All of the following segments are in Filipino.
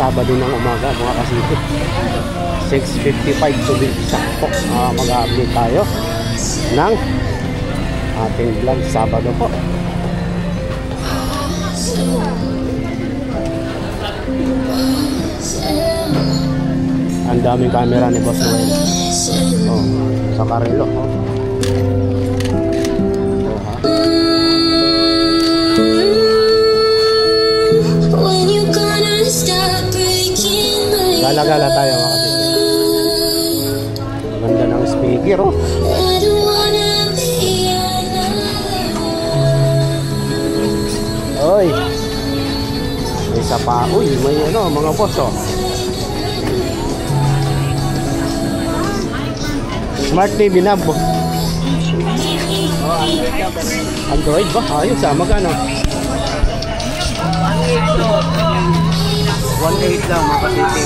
Sabado ng umaga mga kasiti. 6:55 to be sakto. Mag-update tayo ng ating vlog Sabado po. Ang daming camera ni Boss Noel. Oh, sa Carelo. Oh. Gala-gala tayo mga kasiti. Ganda ng speaker oh. Oy. May isa pa. Uy, may ano mga boss oh. Smart TV na po. Android ba? Ayos ah, magkano? 1.8 lang mga kasiti.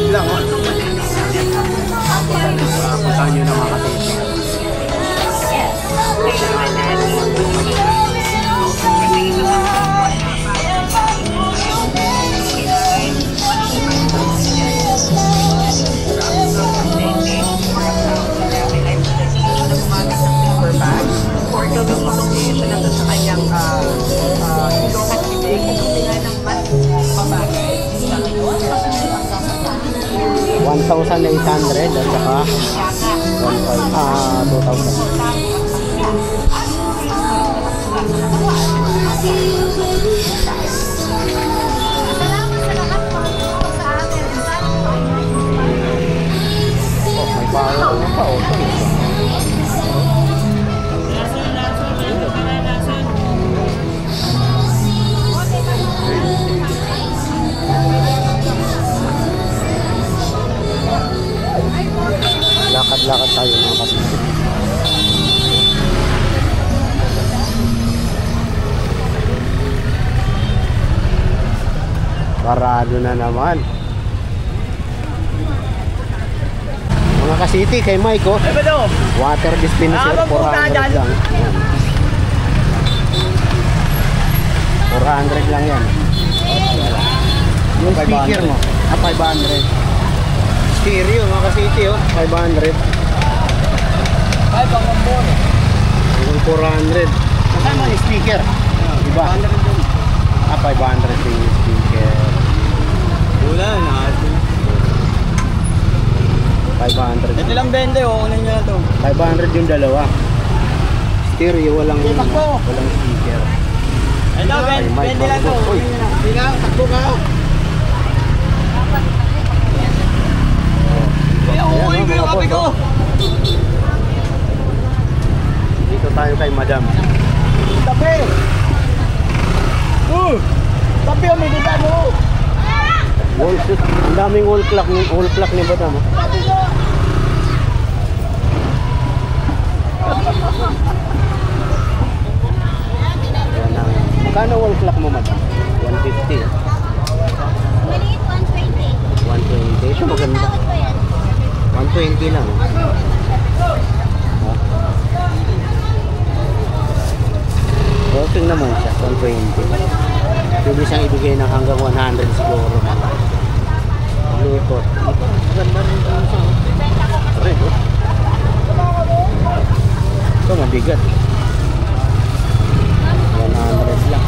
Lang oh. Puntahan nyo na mga kasiti. $1,800 at saka 2,000. Lakad-lakad tayo mga kasiti. Parado na naman mga kasiti kay Mike oh. Water dispenser 400 lang. 400 lang yan. Yung speaker mo 500. Stereo mga kasiti oh, 500. Yung 400. Kasama yung speaker diba? 500 yung speaker. Wala na 500. Ito lang bende oh, kunin nyo na to. 500 yung dalawa. Stereo walang speaker. Ito bende lang to. Hindi na, takbo ka. Uy, ko yung kape ko. Dito tayo kay Madam. Tape. Tape ang may dita mo. Wall shoot. Ang daming wall clock ni Madam. Magkano wall clock mo Madam? 150. Maliit 120. 120. Ito maganda. 120 lang. Working naman siya, 120. Pwede siyang ibigay ng hanggang 100 siguro. Lutot. Ganda rin ito siya. Red oh. Ito mabigat. 100 lang.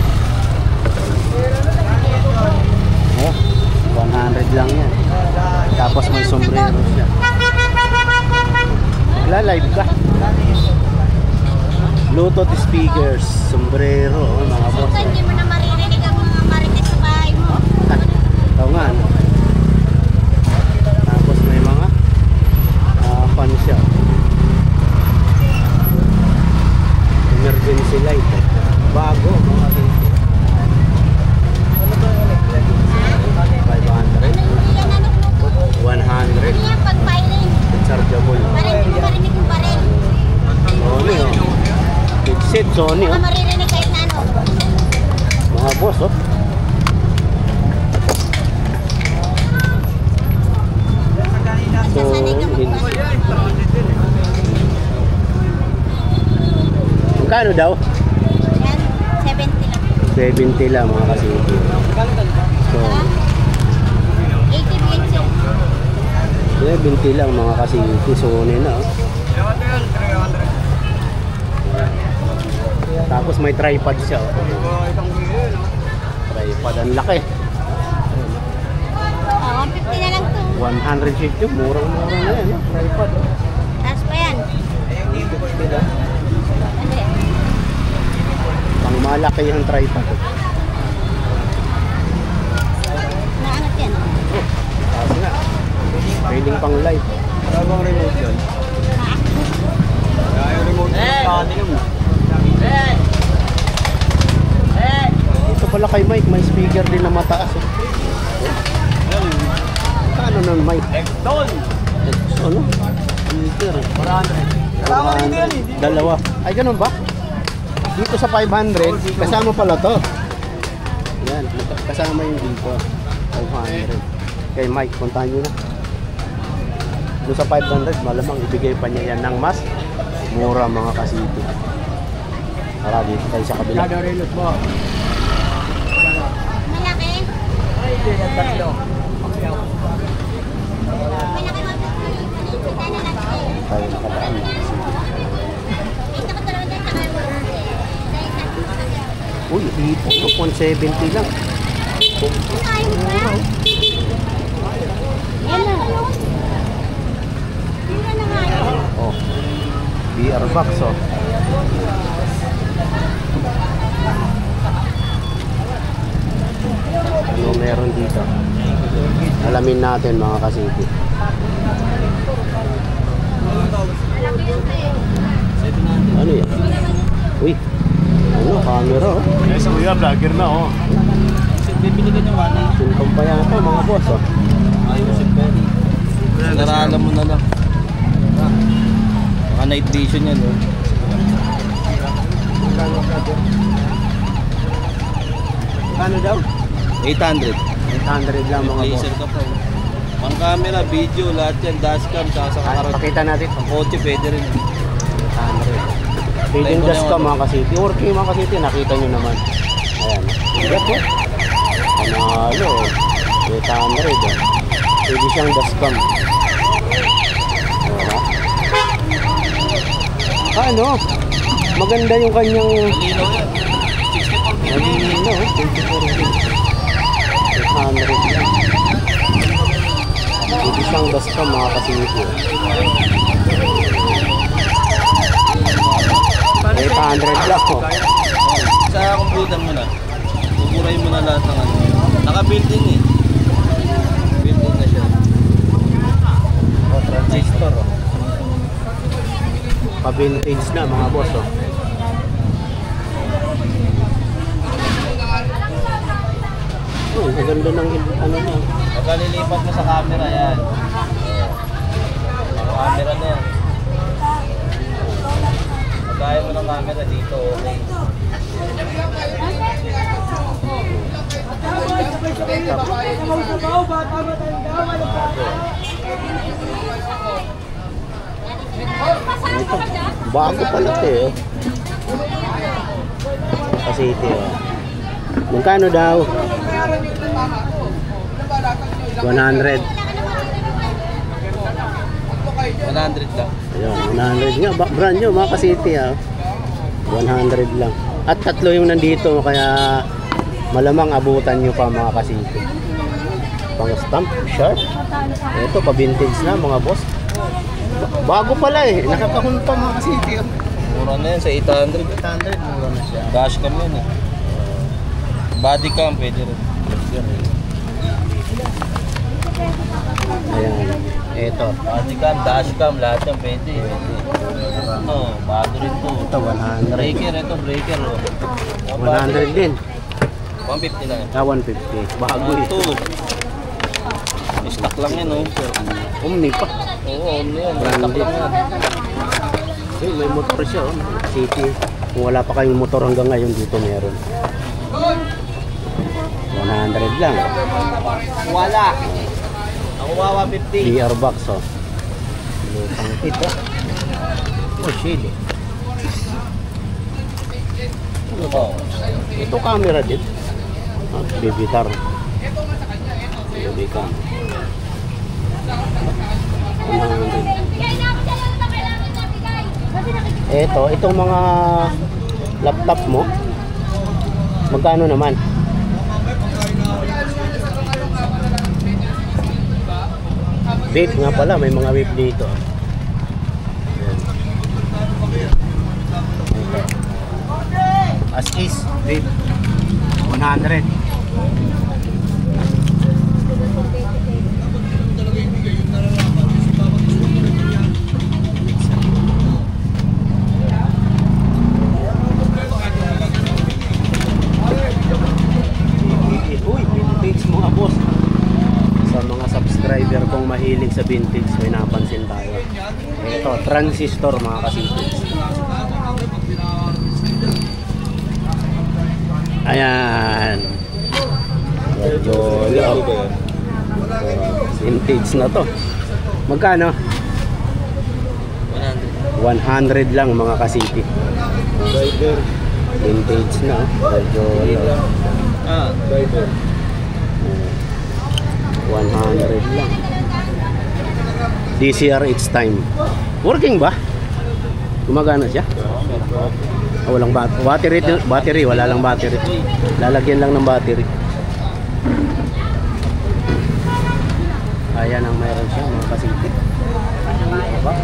Oh, 100 lang yan. Tapos may sombrero siya. Magla-live ka. Bluetooth speakers, sombrero, mga boss. Hindi mo na maririnig ang mga marites sa bahay mo. Ito nga. Tapos may mga fan siya. Emergency light. Bago, mga tingin. 500. 100. Chargeable. Marinig mo pa rin. Sony oh. Headset Sony oh. Maririnig kahit na ano. Mga boss oh. Nasasanay ka hindi. magpapalipad. Magkano daw? Yan, 70 lang. 70 lang mga kasiti. So, 80 pesos. 70 lang mga kasiti. Sony na. Oh. Tapos may tripod siya. Oh. Tripod, ang laki. Oh, 150 na lang to. 150, murang-mura na yan. Oh. Tripod. Oh. Taas pa yan. 150 lang. Kasi, Pang malaki yung tripod. Oh. naangat yan. Oh, taas nga. Pwedeng pang live. Parang remote yun. Ha? Kaya remote yun. Ito pala kay Mike, may speaker din na mataas. Oh. Ano ng mic? Exton! Ano? Speaker. 400. Dalawa. Ay, ganun ba? Dito sa 500, kasama pala to. Yan, kasama yung dito. 500. Kay Mike, puntahan nyo na. Doon sa 500, malamang ibigay pa niya yan ng mas mura mga kasiti. Tara, dito tayo sa kabila. Malaki? Malaki 150. Kita na lang siya. Tayo nakadaan mga kasiti. Kita ko talaga dyan sa kayo. Dahil sa Uy, ito 170 lang. Kain ba? Yan na. Tira na nga yun. Oh. BR box, oh. Ano meron dito? Alamin natin mga kasiti. Ano yan? Uy, ano, camera, oh. Eh, sa kuya, vlogger na, oh. Bibili ka niya, wala. Sintom pa yata mga boss, oh. Ayusin pa rin. Naralan mo na lang. Baka night vision yan, oh. Ano daw? 800. 800 lang mga boss. Laser ka pa, oh. Pang camera, video, lahat yan, dashcam, saka sa Ay, kakarot. pakita natin. Pang kotse, pwede rin. 800. Feeding dust ka mga kasiti. Working mga kasiti, nakita nyo naman. Ayan. Igat mo. Panalo. 800. Oh. Pwede siyang dust cam. Ano? Maganda yung kanyang Linaw yan. 64 nalilino. 800 lang. Pwede siyang dust cam mga kasiti. 800 lang. Oh. Sa computer mo na. Buburahin mo na lahat ng ano. Naka-built-in eh. Built-in na siya. Oh, transistor. Oh. Pa-vintage na mga boss. Oh. Oh, ang ganda ng ano niya. Pagka lilipat mo sa camera yan. Camera na yan. Pagkaya mo ng camera dito, okay. Ito, bago pala ito eh. Kasi ito eh. Magkano daw? 100. 100 lang. Ayun, 100 nga. Brand nyo, mga kasiti ah. 100 lang. At tatlo yung nandito, kaya malamang abutan nyo pa mga kasiti. Pang stamp, shirt. Ito, pa-vintage na mga boss. Bago pala eh. Nakakahon pa mga kasiti. Mura na yan sa 800. 800, mura na siya. Dashcam yun eh. Body cam pwede rin. Ayan. Ito. Body cam, dashcam, lahat yan pwede. Ito, bago rin to. Ito, 100. Breaker, ito breaker. 100 din. 150 lang yan. 150. Bago eh. Ito. Stock lang yan, oh. Omni pa. Oo, ano yan. Branded. Stock lang yan. Eh, may motor siya, oh. City. Kung wala pa kayong motor hanggang ngayon, dito meron. 100 lang. Wala. Ako 150. BR box, oh. Lupang ito. Oh, shade eh. Ano ba? Ito camera din. Ah, bibitar. Baby cam. 100. Ito, itong mga laptop mo. Magkano naman? Vape nga pala, may mga vape dito. As is, vape 100. Uy, vintage mga boss. Sa mga subscriber kong mahilig sa vintage, may napansin tayo. Ito, transistor mga kasipits. Ayan. Medyo vintage na to. Magkano? 100 lang mga kasipit. Vintage na. Medyo 100 lang. DCR it's time. Working ba? Gumagana siya? Oh, walang battery, wala lang battery. Lalagyan lang ng battery. Ayan ang mayroon siya mga kasipit. Box.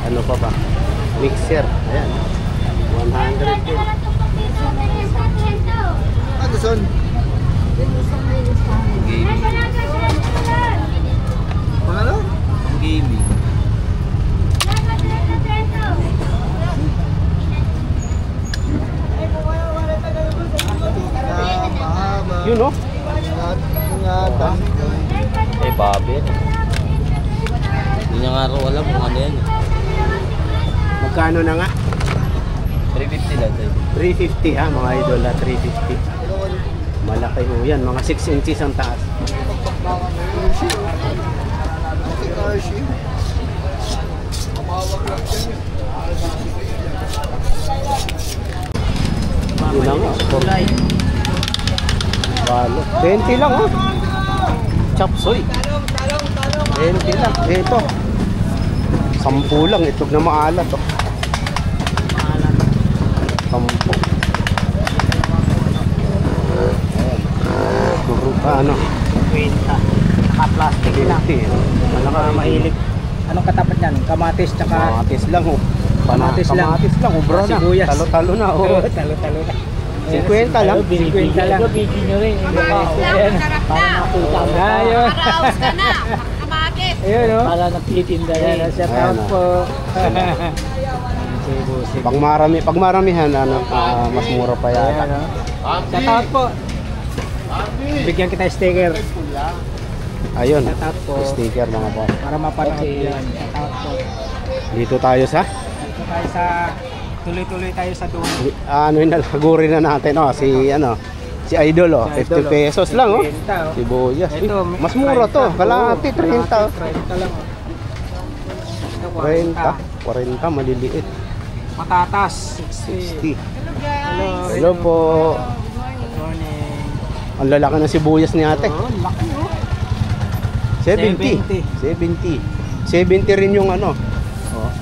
Ano pa ba? Mixer. Ayan. 100 din. Ano son? Ano? Gaming. Yun no? Eh, Babel. Hindi niya nga raw alam kung ano yan. Magkano na nga? 350 lang tayo. 350 ha mga idol ha, 350. Malaki ho yan, mga 6 inches ang taas. Yun lang ha, balo. 20 lang ha. Chop suey. 20 lang. Ito. 10 lang. Itog na maalat oh. 10. Ano? 20. Naka-plastic lang. Malaka Mahilig. Anong katapat niyan? Kamatis tsaka kamatis lang oh. Kamatis lang. Kamatis lang, ubra na. Sibuyas. Talo-talo na oh. Talo-talo na. 50 lang. 50 lang. Bigyan nyo rin. Sarap na. Ayun. Paraos ka na. Makakabagit. Ayun o. Para napitinda Ayan, shout out Ayan, po. Pag maramihan ano, mas mura pa yata. Ayan o. Shout out po. Bigyan kita sticker. Ayun. Shout out po. Sticker mga boss. Para mapanood yan. Shout out po. Dito tayo sa Dito tayo sa tuloy-tuloy tayo sa dulo. ano yun, nalaguri na natin oh, si ano, si Idol oh, Si Idol, 50 pesos lang oh. 50, oh. Sibuyas. Ito, Mas mura to, 30. kalahati 30. 30 lang. Ito, 40, maliliit. Patatas, 60. 60. Hello. Hello po. Good morning. Ang lalaki ng sibuyas ni ate. Oh, laki oh. 70. 70. 70 rin yung ano. Oh.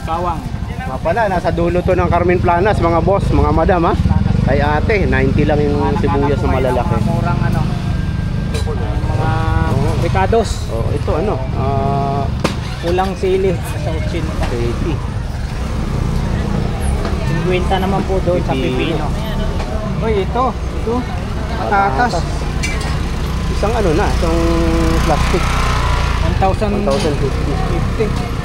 Bawang. Mga pala, nasa dulo to ng Carmen Planas, mga boss, mga madam ha. Kay ate, 90 lang yung sibuyas na malalaki. Mga murang ano. Mga ricados. Oh, ito ano, Ulang sili sa 80. 80. 50 naman po doon sa Pipino. pipino. Uy, ito. Patatas. Isang ano na, isang plastic. 1,050. 1,050.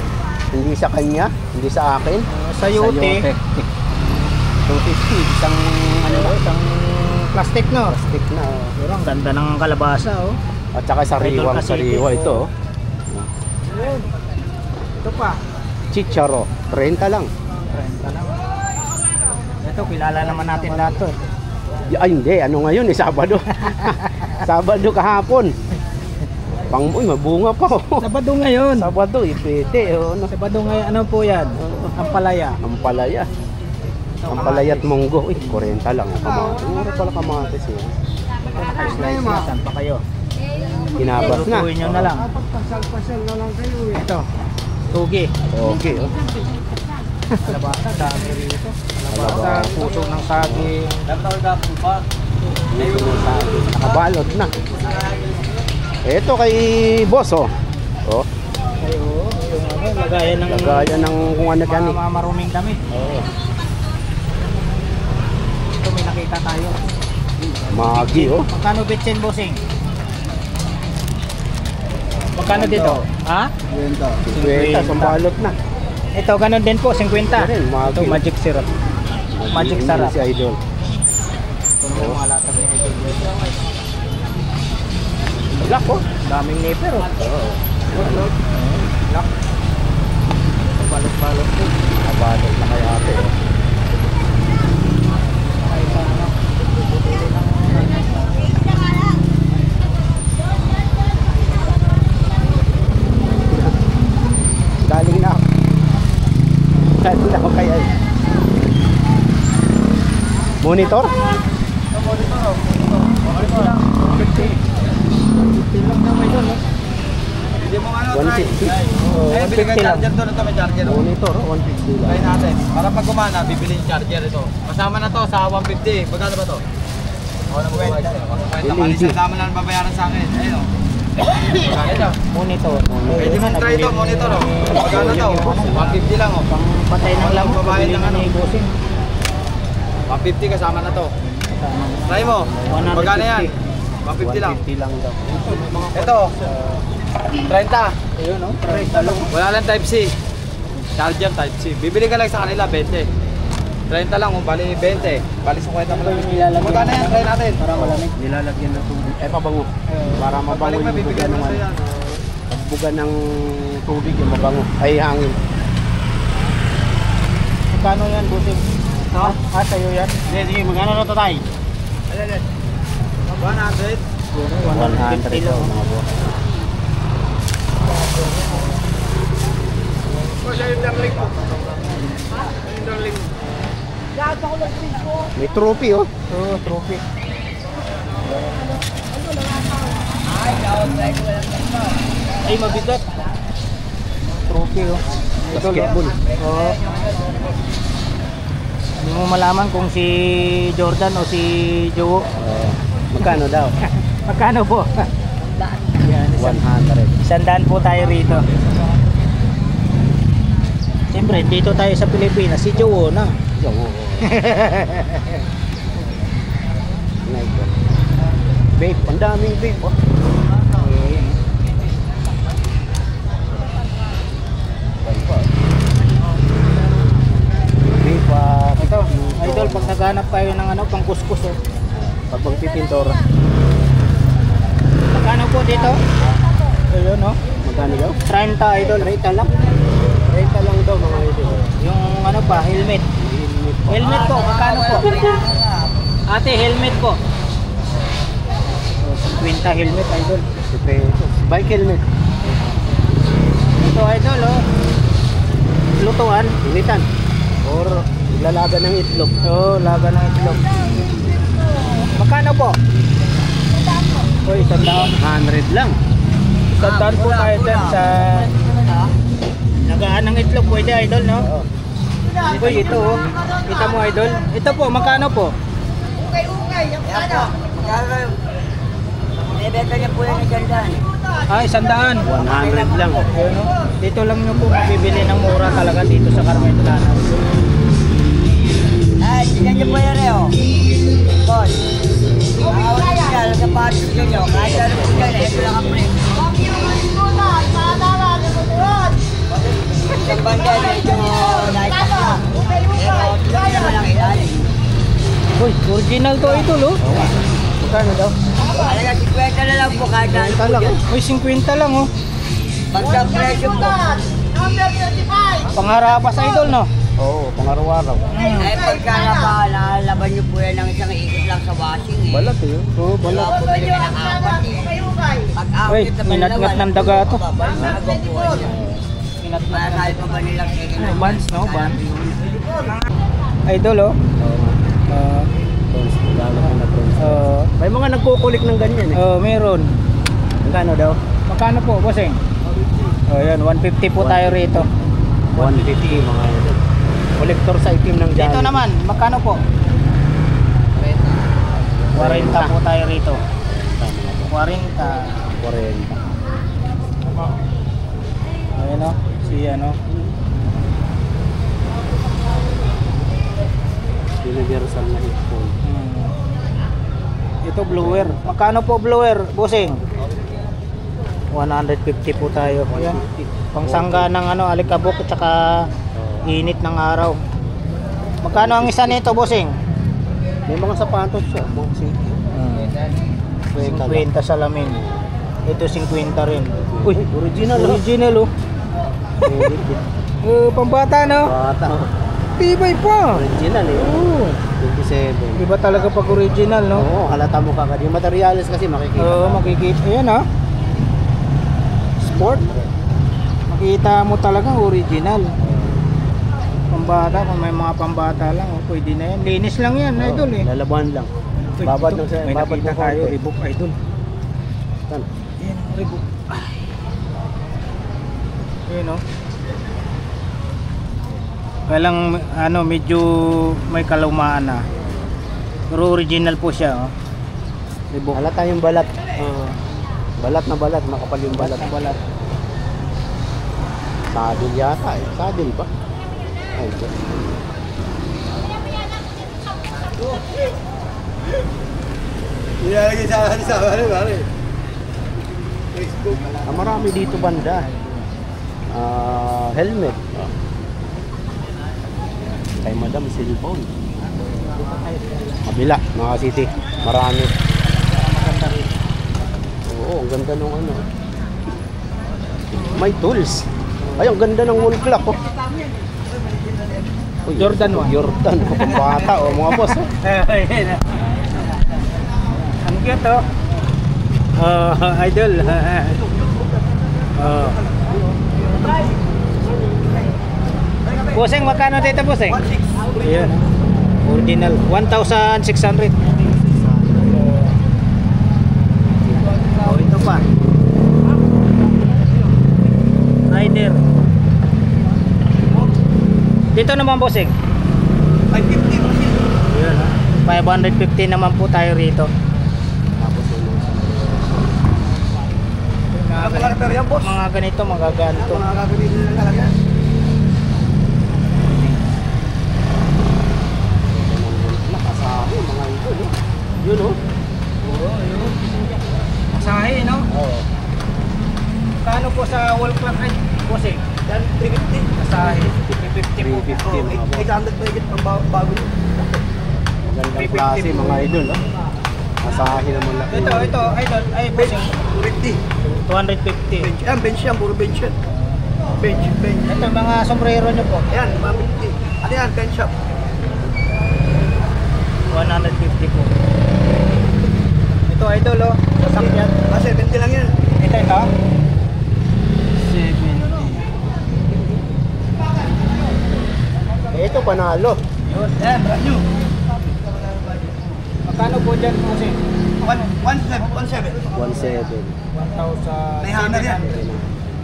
Hindi sa kanya, hindi sa akin. Sa yote. 250, isang ano na, Isang plastic no. plastic na. Oh. Pero ang ganda ng kalabasa oh. At saka sariwang Idol kasi sariwa ito. ito. Ayun. Ito pa. Chicharo, 30 lang. 30 lang. Ito kilala naman natin lahat to. Ay, hindi. Ano ngayon eh? Sabado. Sabado kahapon. Uy, mabunga pa oh. Sabado ngayon. Sabado, ipete. Oh, no? Sabado ngayon. Ano po yan? Ampalaya. Ampalaya. Ampalaya at munggo. Uy, 40 lang. Kamatis. Mura pala kamatis eh. Naka-slice na. Saan pa kayo? Kinabas na. Lutuin nyo na lang. Ito. Tugi. Okay, oh. Kalabasa. Dami rito. Kalabasa. Kalabasa. Puso ng saging. Nakabalot na. Ito kay boss, oh. Oh, Ayo. Yung ano, lagayan ng... lagayan ng kung ano yan eh. maruming damit. Oh, Ito may nakita tayo. Magi, oh. Magkano bitsin, bossing? Magkano dito? Ha? 50, sambalot na. Ito, ganun din po, 50. Rin, Magi. Ito, magic syrup. Magic sarap. Si Idol. Ito naman yung mga latag ni Idol. Black, oh. Daming nipper, oh. Lock. Balot-balot po. Nakabalot na kaya ate, oh. Galing na ako. Galing na ako kaya eh. Monitor? Hindi mo ano, 150. Eh, bili ka 150 lang. charger doon. Ito may charger. Monitor, 150 Try lang. natin. Para pag gumana, bibili yung charger ito. Kasama na to sa 150. Magkano ba to? Ako na mag-wait. Kwenta, dama na babayaran sa akin. Ayun o. Magkano ito? Monitor. Pwede mong try ito, monitor o. Magkano to? 150 lang o. Pang patay ng Walang lamok. babae Bili ng na ano. ni bossing. 150 kasama na to. Kasama. Try mo. 150. Magkano yan? 150 lang. 150 lang daw. Ito. 30. Ayun, no? Wala lang type C. Charger type C. Bibili ka lang sa kanila 20. 30 lang kung bali 20. Bali 50 mo lang. Nilalagyan. Magkano yan? Try natin. Para malamig. Nilalagyan ng tubig. Eh, pabango. Para mabango Balik yung na buga bibigyan ng mo sa yan. buga ng tubig yung mabango. Ay, hangin. Magkano yan, bossing? No? Sa'yo yan? Sige, magkano na ito tayo? 100. 100 daw mga boss. May trophy oh. Oo, trophy. Ay, mabigat. Trophy, oh. Basketball. Oo. Hindi mo malaman kung si Jordan o si Joe. Magkano daw? Magkano po? Yan, 100. 100 po tayo rito. Siyempre, dito tayo sa Pilipinas, si Joe na. Oo. Vape, ang daming vape oh. Vape ah. Ito, idol, pag naghanap tayo ng ano, pang kuskus, oh. Pag magpipintor, Magkano po dito? Ayun, no? magkano daw? 30, idol. 30 lang. 30 lang daw mga idol. Yung ano pa, helmet. Helmet po, magkano po? Ate, helmet po. 50 helmet, idol. 50 pesos. Bike helmet. Ito, idol, oh. Lutuan. Initan. Or lalaga ng itlog. Oo, laga ng itlog. Magkano po? Uy, 100. 100 lang. 100 po tayo dyan sa lagaan ng itlog. Pwede, idol, no? Oo. Uy, ito, oh. Kita mo, idol. Ito po, magkano po? Ay, 100. 100 lang. Ayun, oh. Dito lang nyo po mabibili ng mura talaga dito sa Carmen Plana. Ay, tingnan niyo po yan eh, oh. Boss. Ang awal niya, nagkapatos niyo. Kahit ano po yan, ito lang ang break. Isang banda, medyo naitak na. Pero, tulad naman ang ilalim. Uy, original to ito, lo. Magkano daw? Alaga, 50 na lang po kahit ano po lang. yan. Uy, 50 lang, oh. Pagka presyo po. Pangarapas, idol, no? Oo, pang-araw-araw. Eh, pagka nalaban niyo po yan ng isang ikot lang sa washing eh. Balat eh. Oo, Wala balat. po bili ng apat eh. Uy, minat-ngat ng daga to. Bago po yan. Marahal pa ba nilang second? Bands, no? Bands. Idol, oh. Oo. Bronze, lalo ko na bronze. May mga nagkukulik ng ganyan eh. Meron. Magkano daw? Magkano po, bossing? Yan, 150 po tayo rito. 150 mga ito. Kolektor sa itim ng Dito Jollibee. naman, magkano po? 40 po tayo rito. 40. 40. Ayan, oh. Si ano. Universal na headphone. Ito blower. Magkano po blower, bossing? 150 po tayo. Ayan. Pangsangga ng ano, alikabok at saka init ng araw. Magkano ang isa nito, bossing? May mga sapatos siya. Boxing. 50 salamin. Ito 50 rin. Uy, original. Original, oh. Pambata, no? Bata. Tibay pa. Original eh. Oo. 27. Iba talaga pag original, no? Oo, halata mo kagad. Yung materials kasi makikita. Oo, makikita. Ayan, ha? Sport. Makita mo talaga original. Pambata, kung may mga pambata lang, oh, pwede na yan. Linis lang yan, idol, eh. Lalaban lang. Uy, Babad ito, lang sa may babad nakita ng tayo, konti. Reebok, idol. Saan? Ayan, Reebok. Ayan, oh. Kaya lang, ano, medyo may kalumaan na. Pero original po siya, oh. Reebok. Halata yung balat. Balat na balat. Makapal yung balat. Balat. Saddle yata eh. Saddle ba? Ay, ito. Ilalagay sa pare. Marami dito banda. Helmet. Kay Madam cellphone. Kabila, mga city. Marami. Oo, ang ganda nung ano. May tools. Ay, ang ganda ng wall clock oh. Uy, Jordan 1. Jordan, pambata oh, mga boss oh. Ayan, ang cute, oh. Idol. Bossing, magkano dito, bossing? 1,600. Ayan. Original. 1,600. Oh, ito pa. Rider. Dito naman, bossing. 550 machine. Ayan, ha. 550 naman po tayo rito. Tapos yung Ano mga karakter yan, boss? Mga ganito, mga ganito. Mga gagawin nila talaga. nakasabi, mga ito oh. Yun oh. Masahe, no? Oo. Kano po sa wall clock ay bossing? Yan, 350. Masahe. 50 po. 350 mga boss. 800 pa higit pang bago nyo. Magandang klase mga idol oh. Masahe naman lang. Ito, idol. Ay, bossing. 250. 250. Bench. Yan, bench yan. Puro bench yan. Bench. Ito, mga sombrero nyo po. Yan, 150. Ano yan, bench shop. 150 po. Ito, idol, oh. Sasakyan. 70 lang yan. Ito. 70. Ito panalo. Yun. Yan, brand new. Magkano po dyan, bossing? 1,700. 1.7. 1,000. May hammer yan.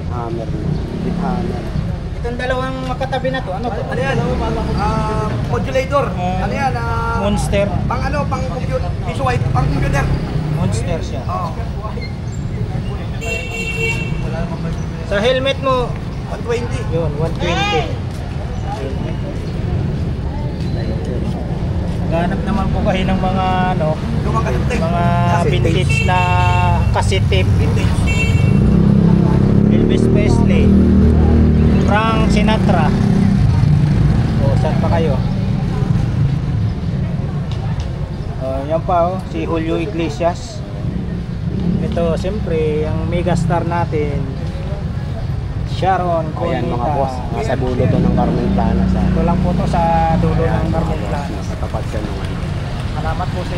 Hammer na. With hammer. Itong dalawang makatabi na to, ano to? Ano yan? Modulator. Ano yan? Monster. Pang ano, pang computer. Visual, pang computer. Monster siya. Oo. Sa helmet mo, 120. yun, 120. Ganap naman po kayo ng mga ano, Lumang kasuteng. mga vintage na cassette tape. Vintage. Elvis Presley, Frank Sinatra. O, saan pa kayo? Yan pa, oh, si Julio Iglesias. Ito, siyempre, ang megastar natin, Sharon, Ayan mga Conita. boss, nasa dulo to ng Carmen Plana sa Ito lang po to sa dulo Ayan, ng Carmen mga boss, Plana. nasa tapat siya nung ano. Salamat po sa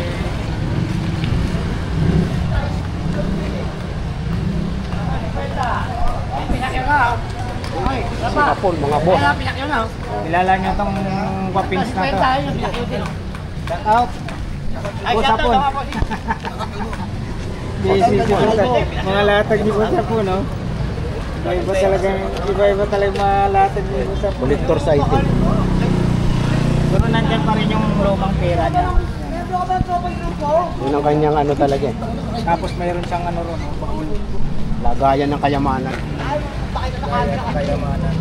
Singapore mga boss. kilala niyo tong guwapings na to. Shout out. Boss Hapon. Busy si Boss Hapon. Mga latag ni Boss Hapon, no? Iba-iba talaga mga latag ni Boss Hapon. Collector's item. Pero nandyan pa rin yung lumang pera niya. Yun ang kanyang ano talaga eh. Tapos mayroon siyang ano ron, bakul. Lagayan ng kayamanan. Kayamanan.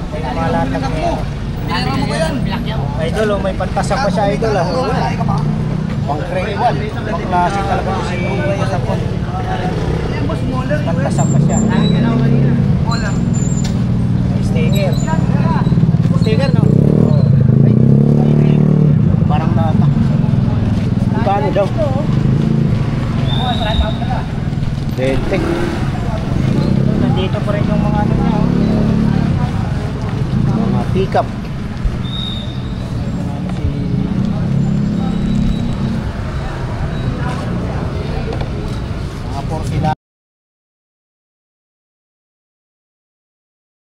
Kaya mga latag niya. Idol, oh, may pantasa pa siya, idol. Ah. Pang grade 1. Pang klase talaga si Boss Hapon. Pantasa pa siya. Sticker. Sticker, no? Parang lata. Paano daw? Dentek. Nandito pa rin yung mga ano niya. Oh. Mga pick-up.